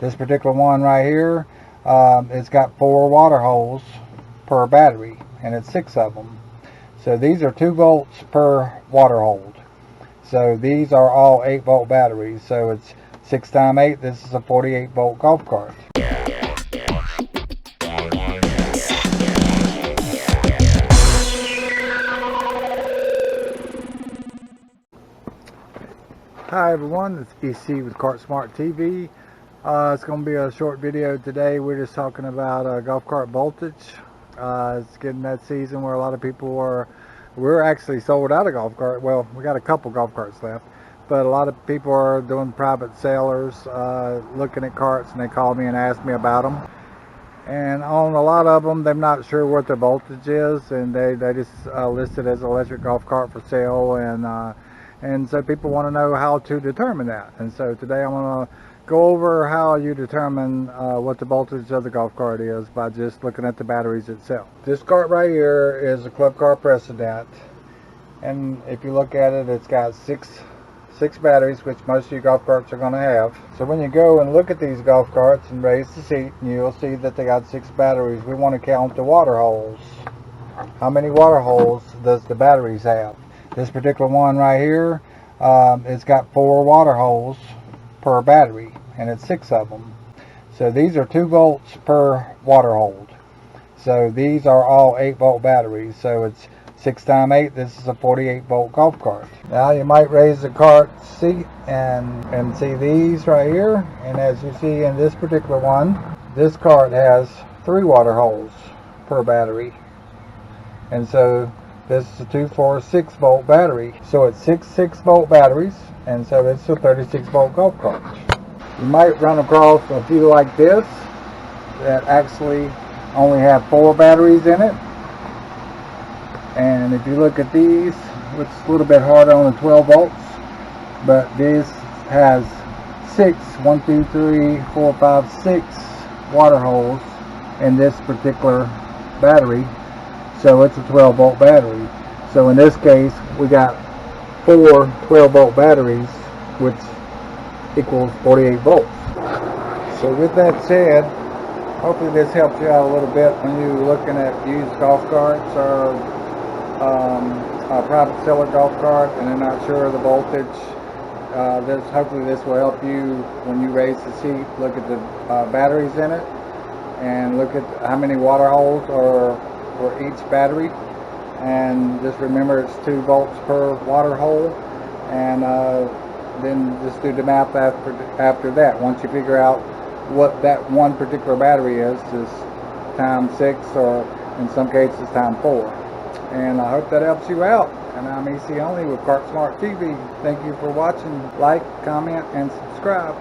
This particular one right here, it's got 4 water holes per battery, and it's 6 of them. So these are 2 volts per water hole. So these are all 8-volt batteries. So it's 6 times 8. This is a 48-volt golf cart. Hi everyone, it's EC with Kart Smart TV. It's going to be a short video today. We're just talking about golf cart voltage. It's getting that season where a lot of people we're actually sold out of golf cart. Well, we got a couple golf carts left, but a lot of people are doing private sellers, looking at carts, and they call me and ask me about them. And on a lot of them, they're not sure what their voltage is, and they just list it as electric golf cart for sale, and so people want to know how to determine that. And so today I'm going to go over how you determine what the voltage of the golf cart is by just looking at the batteries itself. This cart right here is a Club Car precedent, and if you look at it, it's got six batteries, which most of your golf carts are going to have. So when you go and look at these golf carts and raise the seat, you'll see that they got 6 batteries. We want to count the water holes. How many water holes does the batteries have? This particular one right here, it's got 4 water holes per battery, and it's 6 of them. So these are 2 volts per water hole. So these are all 8-volt batteries. So it's 6 times 8. This is a 48-volt golf cart. Now you might raise the cart seat and see these right here. And as you see in this particular one, this cart has 3 water holes per battery. And so this is a 2, 4, 6-volt battery. So it's 6 6-volt batteries, and so it's a 36-volt golf cart. You might run across a few like this that actually only have 4 batteries in it. And if you look at these, it's a little bit harder on the 12 volts, but this has 6, 1, 2, 3, 4, 5, 6 water holes in this particular battery. So it's a 12-volt battery. So in this case, we got 4 12-volt batteries, which equals 48 volts. So with that said, hopefully this helps you out a little bit when you're looking at used golf carts or a private seller golf cart and they're not sure of the voltage. Hopefully this will help you when you raise the seat, look at the batteries in it, and look at how many water holes are for each battery. And just remember it's 2 volts per water hole, and then just do the math after that. Once you figure out what that one particular battery is, just times 6, or in some cases times 4. And I hope that helps you out. And I'm EC Only with Kart Smart TV. Thank you for watching. Like, comment, and subscribe.